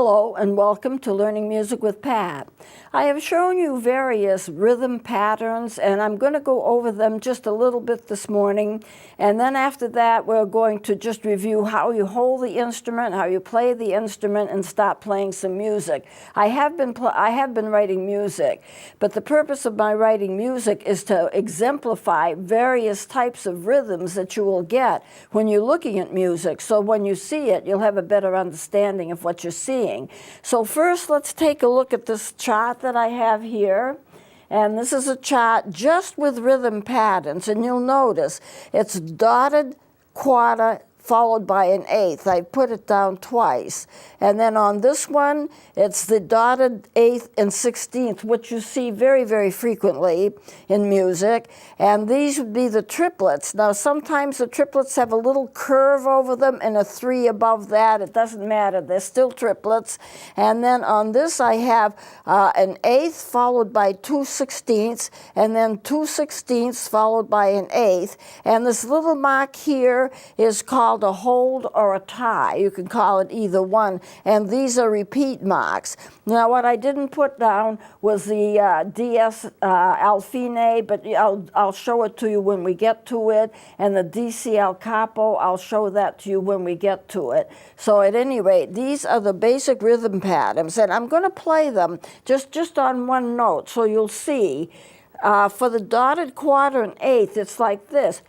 Hello and welcome to Learning Music with Pat. I have shown you various rhythm patterns and I'm going to go over them just a little bit this morning, and then after that we're going to just review how you hold the instrument, how you play the instrument, and start playing some music. I have been writing music, but the purpose of my writing music is to exemplify various types of rhythms that you will get when you're looking at music, so when you see it you'll have a better understanding of what you're seeing. So first, let's take a look at this chart that I have here. And this is a chart just with rhythm patterns. And you'll notice it's dotted quarter followed by an eighth. I put it down twice. And then on this one, it's the dotted eighth and 16th, which you see very, very frequently in music. And these would be the triplets. Now, sometimes the triplets have a little curve over them and a 3 above that. It doesn't matter. They're still triplets. And then on this, I have an eighth followed by 2/16ths, and then 2/16ths followed by an eighth. And this little mark here is called a hold or a tie. You can call it either one, and these are repeat marks. Now, what I didn't put down was the DS Alfine, but I'll show it to you when we get to it, and the DC Al Capo, I'll show that to you when we get to it. So at any rate, these are the basic rhythm patterns, and I'm going to play them just on one note, so you'll see. For the dotted quarter and eighth, it's like this.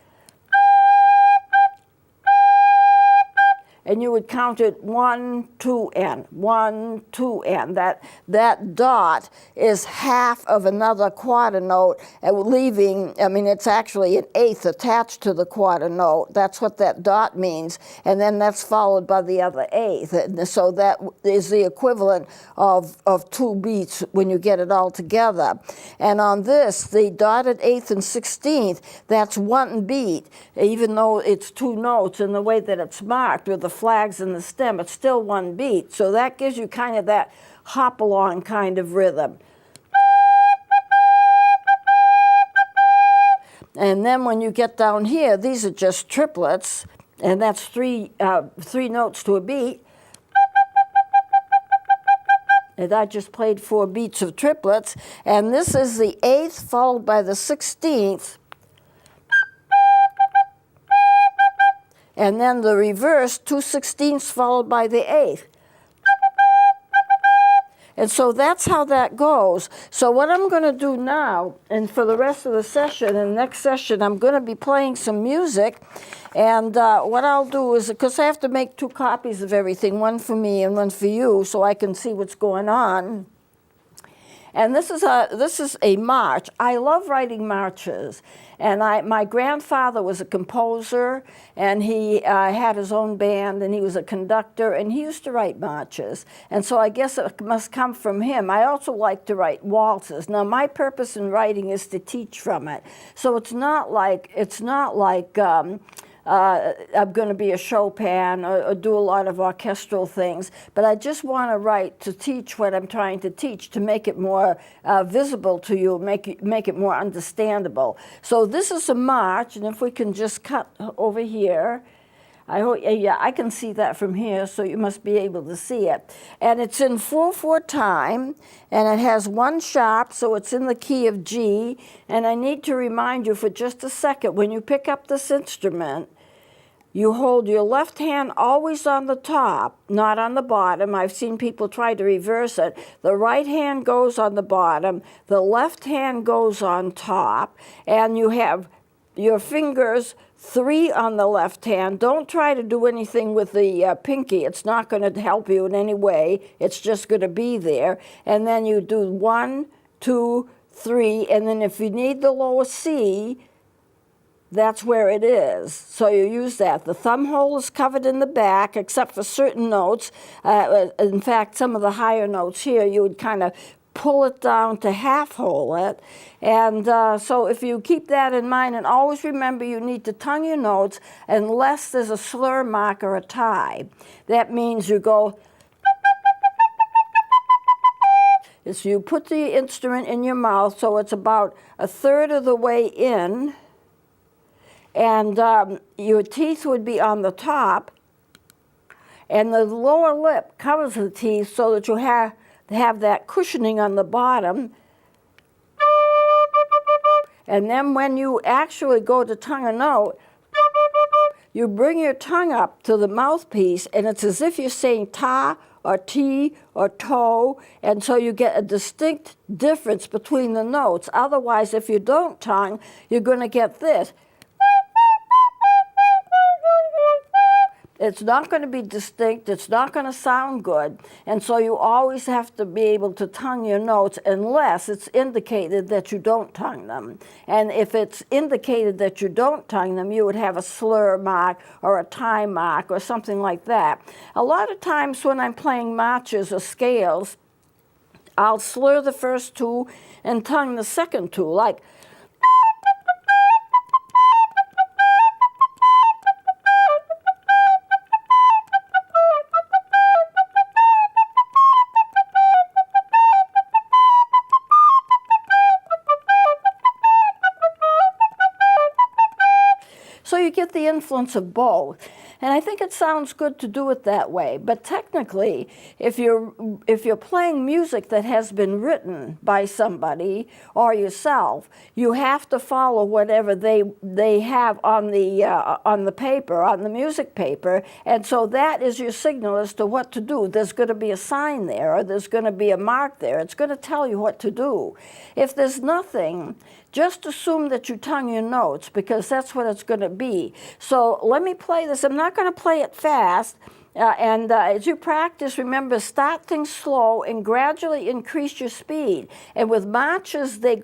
And you would count it 1, 2, and 1, 2, and. That dot is half of another quarter note, leaving, I mean, it's actually an eighth attached to the quarter note. That's what that dot means. And then that's followed by the other eighth. And so that is the equivalent of 2 beats when you get it all together. And on this, the dotted eighth and 16th, that's 1 beat, even though it's 2 notes in the way that it's marked with the flags in the stem. It's still 1 beat, so that gives you kind of that hop along kind of rhythm. And then when you get down here, these are just triplets, and that's 3 notes to a beat. And I just played 4 beats of triplets, and this is the eighth followed by the 16th. And then the reverse, 2/16ths followed by the eighth. And so that's how that goes. So what I'm going to do now, and for the rest of the session, and next session, I'm going to be playing some music. And what I'll do is, because I have to make 2 copies of everything, one for me and one for you, so I can see what's going on. And this is a march. I love writing marches. And my grandfather was a composer, and he had his own band, and he was a conductor, and he used to write marches. And so I guess it must come from him. I also like to write waltzes. Now, my purpose in writing is to teach from it. So it's not like I'm going to be a Chopin or do a lot of orchestral things, but I just want to write to teach what I'm trying to teach, to make it more visible to you, make it more understandable. So this is a march, and if we can just cut over here, I can see that from here, so you must be able to see it. And it's in 4/4 time, and it has 1 sharp, so it's in the key of G. And I need to remind you for just a second, when you pick up this instrument, you hold your left hand always on the top, not on the bottom. I've seen people try to reverse it. The right hand goes on the bottom, the left hand goes on top, and you have your fingers 3 on the left hand. Don't try to do anything with the pinky. It's not going to help you in any way. It's just going to be there. And then you do 1, 2, 3, and then if you need the lower C, that's where it is. So you use that. The thumb hole is covered in the back, except for certain notes. In fact, some of the higher notes here, you would kind of pull it down to half hole it. And so if you keep that in mind, and always remember you need to tongue your notes unless there's a slur mark or a tie. That means you go, so you put the instrument in your mouth, so it's about 1/3 of the way in, and your teeth would be on the top, and the lower lip covers the teeth so that you have that cushioning on the bottom. And then when you actually go to tongue a note, you bring your tongue up to the mouthpiece, and it's as if you're saying ta or ti or to, and so you get a distinct difference between the notes. Otherwise, if you don't tongue, you're going to get this. It's not going to be distinct, it's not going to sound good, and so you always have to be able to tongue your notes unless it's indicated that you don't tongue them. And if it's indicated that you don't tongue them, you would have a slur mark or a time mark or something like that. A lot of times when I'm playing marches or scales, I'll slur the first two and tongue the second two, like so you get the influence of both. And I think it sounds good to do it that way. But technically, if you're playing music that has been written by somebody or yourself, you have to follow whatever they have on the paper, on the music paper. And so that is your signal as to what to do. There's going to be a sign there, or there's going to be a mark there. It's going to tell you what to do. If there's nothing, just assume that you tongue your notes, because that's what it's going to be. So let me play this. I'm not going to play it fast. As you practice, remember, start things slow and gradually increase your speed. And with marches, they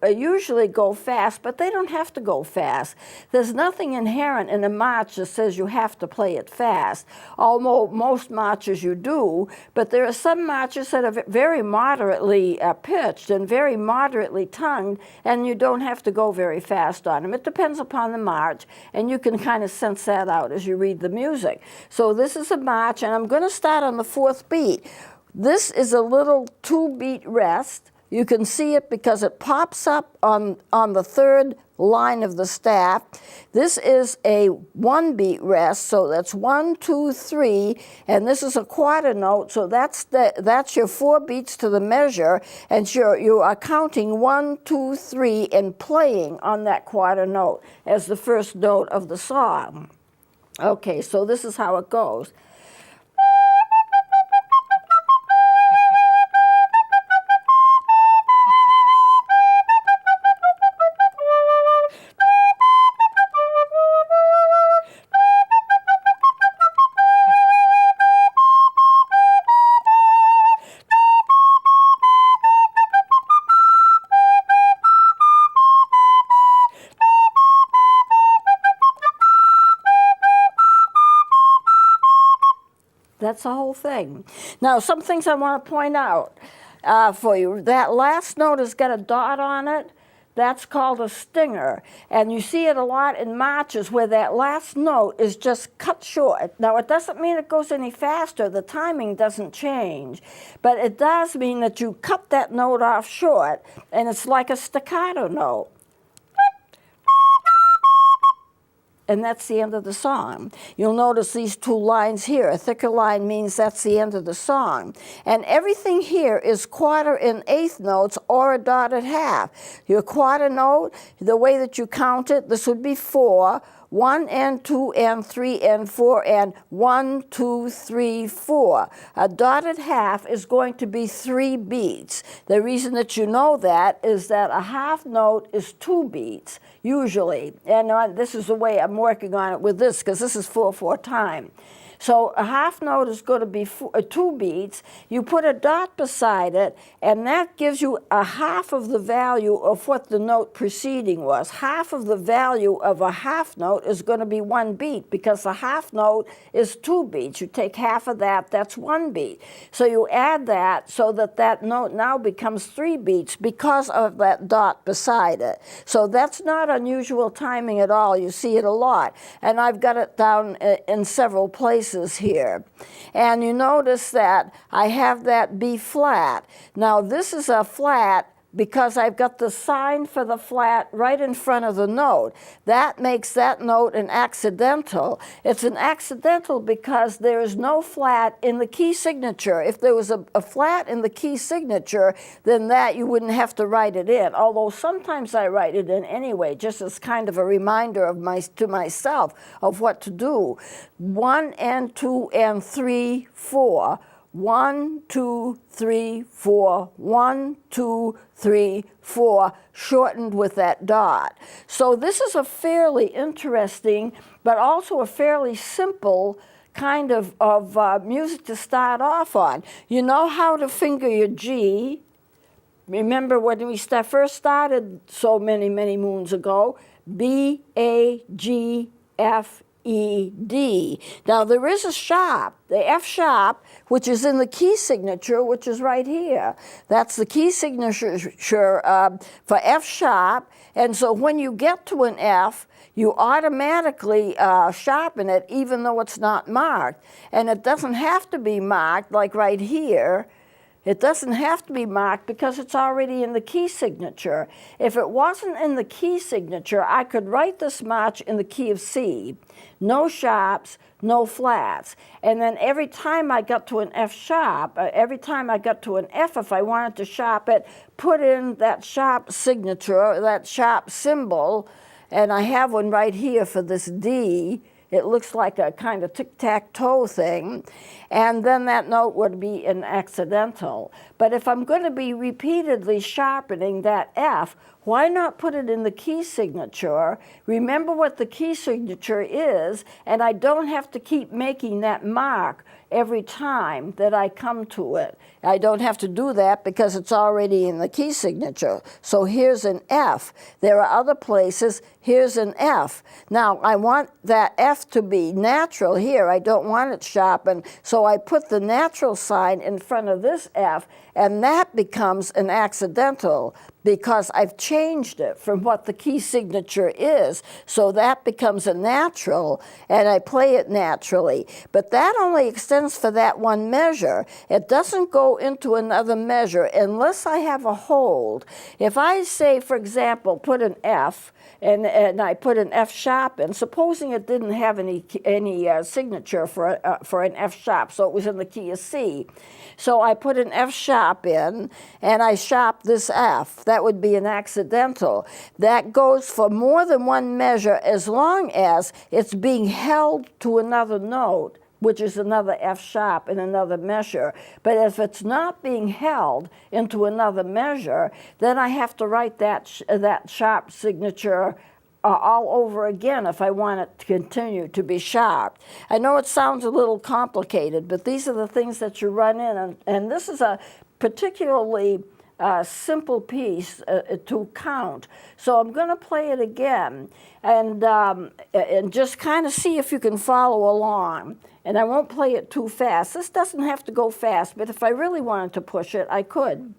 usually go fast, but they don't have to go fast. There's nothing inherent in a march that says you have to play it fast, although most marches you do. But there are some marches that are very moderately pitched and very moderately tongued, and you don't have to go very fast on them. It depends upon the march, and you can kind of sense that out as you read the music. So this is a march, and I'm going to start on the 4th beat. This is a little 2-beat rest. You can see it because it pops up on the 3rd line of the staff. This is a 1-beat rest, so that's 1, 2, 3, and this is a quarter note, so that's your 4 beats to the measure, and you are counting 1, 2, 3 and playing on that quarter note as the first note of the song. Okay, so this is how it goes. That's the whole thing. Now, some things I want to point out for you. That last note has got a dot on it. That's called a stinger. And you see it a lot in marches where that last note is just cut short. Now, it doesn't mean it goes any faster. The timing doesn't change. But it does mean that you cut that note off short, and it's like a staccato note. And that's the end of the song. You'll notice these 2 lines here. A thicker line means that's the end of the song. And everything here is quarter and eighth notes or a dotted half. Your quarter note, the way that you count it, this would be 4, 1 and 2 and 3 and 4 and 1, 2, 3, 4. A dotted half is going to be 3 beats. The reason that you know that is that a half note is 2 beats, usually. And this is the way I'm working on it with this, because this is 4/4 time. So a half note is going to be 2 beats. You put a dot beside it, and that gives you a half of the value of what the note preceding was. Half of the value of a half note is going to be 1 beat, because a half note is 2 beats. You take half of that, that's 1 beat. So you add that so that that note now becomes 3 beats because of that dot beside it. So that's not unusual timing at all. You see it a lot. And I've got it down in several places here. And you notice that I have that B flat. Now this is a flat because I've got the sign for the flat right in front of the note. That makes that note an accidental. It's an accidental because there is no flat in the key signature. If there was a flat in the key signature, then that you wouldn't have to write it in, although sometimes I write it in anyway, just as kind of a reminder of to myself of what to do. 1 and 2 and 3, 4. 1, 2, 3, 4, 1, 2, 3, 4, shortened with that dot. So this is a fairly interesting, but also a fairly simple kind of music to start off on. You know how to finger your G. Remember when we first started so many, many moons ago? B, A, G, F, E, D. Now there is a sharp, the F sharp, which is in the key signature, which is right here. That's the key signature for F sharp. And so when you get to an F, you automatically sharpen it even though it's not marked. And it doesn't have to be marked like right here. It doesn't have to be marked because it's already in the key signature. If it wasn't in the key signature, I could write this march in the key of C. No sharps, no flats. And then every time I got to an F sharp, every time I got to an F, if I wanted to sharp it, put in that sharp signature, that sharp symbol, and I have one right here for this D. It looks like a kind of tic-tac-toe thing, and then that note would be an accidental. But if I'm going to be repeatedly sharpening that F, why not put it in the key signature? Remember what the key signature is, and I don't have to keep making that mark every time that I come to it. I don't have to do that because it's already in the key signature. So here's an F. There are other places. Here's an F. Now, I want that F to be natural here. I don't want it sharpened. So I put the natural sign in front of this F, and that becomes an accidental because I've changed it from what the key signature is. So that becomes a natural, and I play it naturally. But that only extends for that one measure. It doesn't go into another measure unless I have a hold. If I say, for example, put an F, and I put an F sharp in, supposing it didn't have any signature for an F sharp, so it was in the key of C. So I put an F sharp in, and I sharp this F. That would be an accidental. That goes for more than one measure as long as it's being held to another note, which is another F sharp in another measure. But if it's not being held into another measure, then I have to write that sharp signature all over again if I want it to continue to be sharp. I know it sounds a little complicated, but these are the things that you run in, and this is a particularly simple piece to count. So I'm going to play it again and just kind of see if you can follow along. And I won't play it too fast. This doesn't have to go fast, but if I really wanted to push it, I could.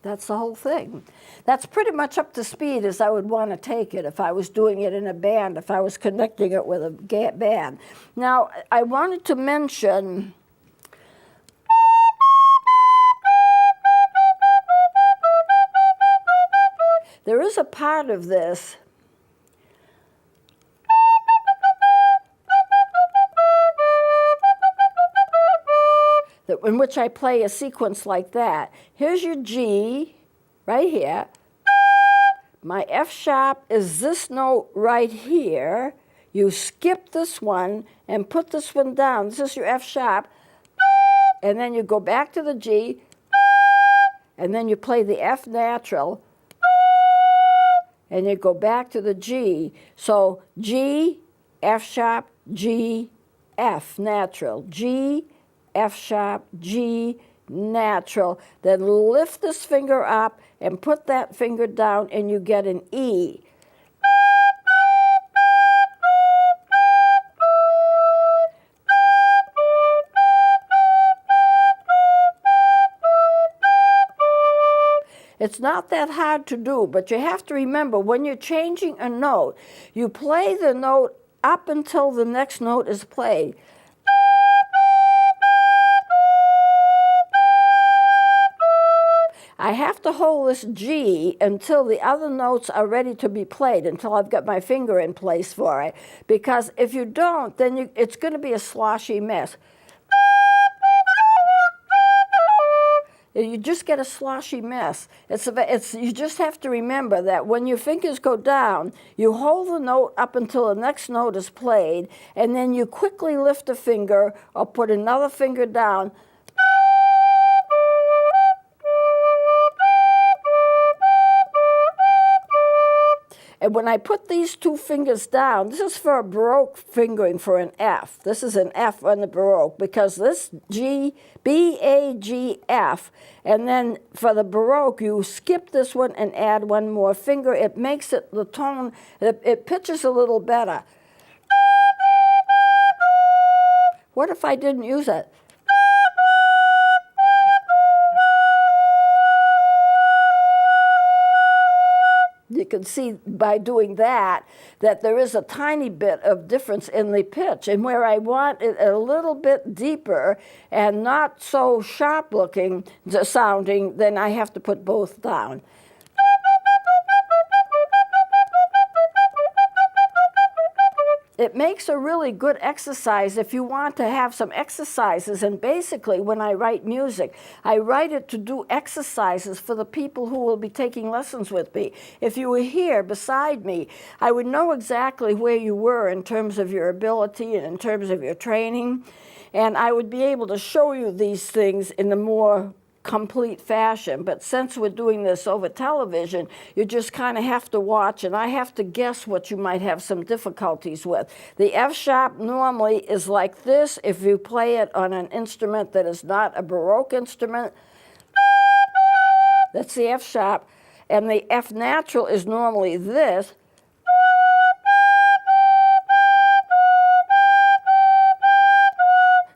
That's the whole thing. That's pretty much up to speed as I would want to take it if I was doing it in a band, if I was connecting it with a band. Now, I wanted to mention there is a part of this in which I play a sequence like that. Here's your G, right here. My F sharp is this note right here. You skip this one and put this one down. This is your F sharp. And then you go back to the G, and then you play the F natural, and you go back to the G. So G, F sharp, G, F natural, G, F sharp, G, natural. Then lift this finger up and put that finger down, and you get an E. It's not that hard to do, but you have to remember when you're changing a note, you play the note up until the next note is played. I have to hold this G until the other notes are ready to be played, until I've got my finger in place for it. Because if you don't, then it's going to be a sloshy mess. You just get a sloshy mess. You just have to remember that when your fingers go down, you hold the note up until the next note is played, and then you quickly lift a finger or put another finger down. And when I put these two fingers down, this is for a Baroque fingering for an F. This is an F on the Baroque because this G, B, A, G, F. And then for the Baroque, you skip this one and add one more finger. It makes it, the tone, it pitches a little better. What if I didn't use it? You can see by doing that there is a tiny bit of difference in the pitch. And where I want it a little bit deeper and not so sharp looking sounding, then I have to put both down. It makes a really good exercise if you want to have some exercises. And basically, when I write music, I write it to do exercises for the people who will be taking lessons with me. If you were here beside me, I would know exactly where you were in terms of your ability and in terms of your training. And I would be able to show you these things in a more complete fashion. But since we're doing this over television, you just kind of have to watch, and I have to guess what you might have some difficulties with. The F sharp normally is like this if you play it on an instrument that is not a Baroque instrument. That's the F sharp. And the F natural is normally this.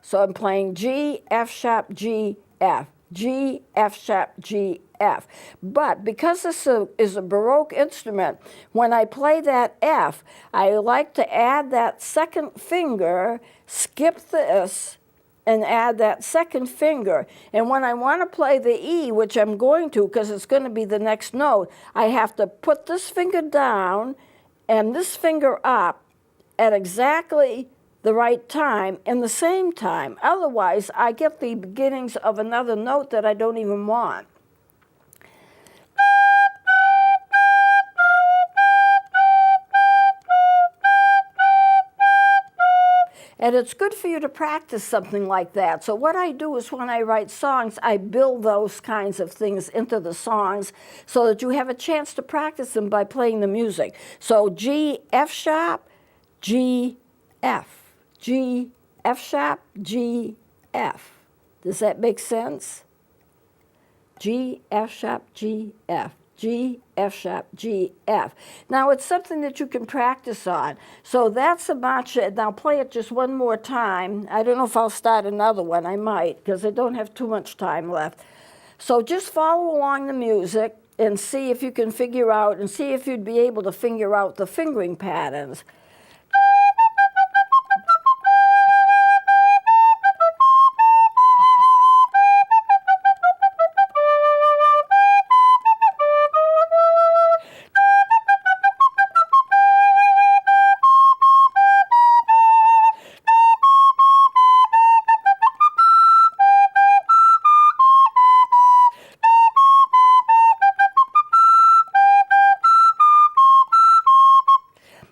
So I'm playing G, F sharp, G, F. G, F sharp, G, F. But because this is a Baroque instrument, when I play that F, I like to add that second finger, skip this, and add that second finger. And when I want to play the E, which I'm going to because it's going to be the next note, I have to put this finger down and this finger up at exactly the right time and the same time. Otherwise, I get the beginnings of another note that I don't even want. And it's good for you to practice something like that. So what I do is when I write songs, I build those kinds of things into the songs so that you have a chance to practice them by playing the music. So G, F sharp, G, F. G, F sharp, G, F. Does that make sense? G, F sharp, G, F. G, F sharp, G, F. Now it's something that you can practice on. So that's a match. And I'll play it just one more time. I don't know if I'll start another one. I might, because I don't have too much time left. So just follow along the music and see if you can figure out, and see if you'd be able to figure out the fingering patterns.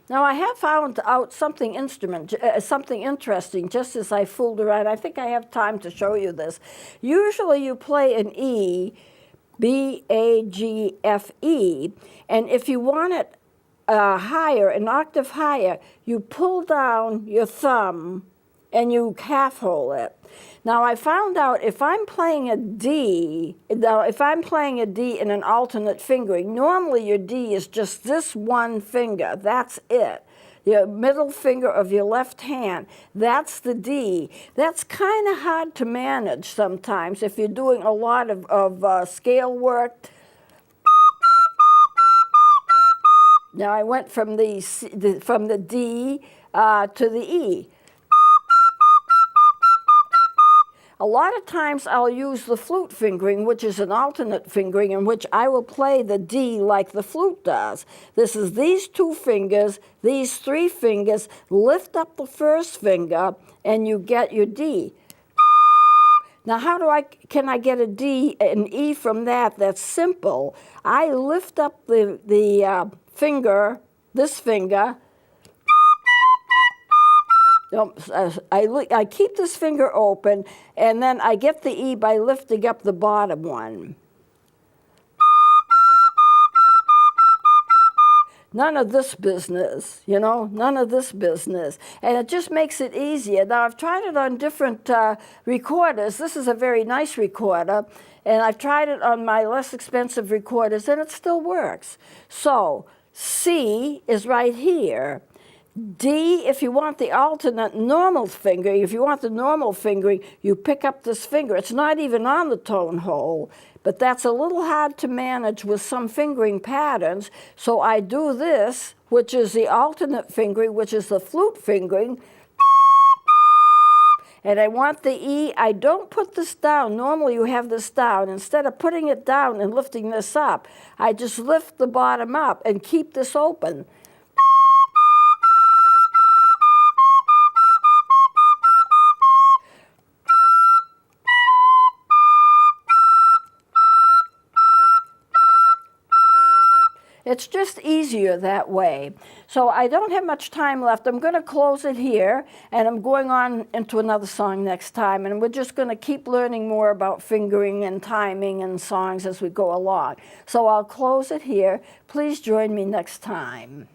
Now I have found out something interesting just as I fooled around. I think I have time to show you this. Usually you play an E, B, A, G, F, E, and if you want it higher, an octave higher, you pull down your thumb and you half hole it. Now I found out if I'm playing a D, now if I'm playing a D in an alternate fingering, normally your D is just this one finger, that's it. Your middle finger of your left hand, that's the D. That's kind of hard to manage sometimes if you're doing a lot of scale work. Now I went from the D to the E. A lot of times I'll use the flute fingering, which is an alternate fingering in which I will play the D like the flute does. This is these two fingers, these three fingers, lift up the first finger, and you get your D. Now can I get a D, an E from that? That's simple. I lift up the finger, this finger. I keep this finger open, and then I get the E by lifting up the bottom one. None of this business, you know, none of this business. And it just makes it easier. Now, I've tried it on different recorders. This is a very nice recorder, and I've tried it on my less expensive recorders, and it still works. So, C is right here. D, if you want the alternate normal finger, if you want the normal fingering, you pick up this finger. It's not even on the tone hole, but that's a little hard to manage with some fingering patterns. So I do this, which is the alternate fingering, which is the flute fingering. And I want the E. I don't put this down. Normally you have this down. Instead of putting it down and lifting this up, I just lift the bottom up and keep this open. It's just easier that way. So I don't have much time left. I'm going to close it here, and I'm going on into another song next time. And we're just going to keep learning more about fingering and timing and songs as we go along. So I'll close it here. Please join me next time.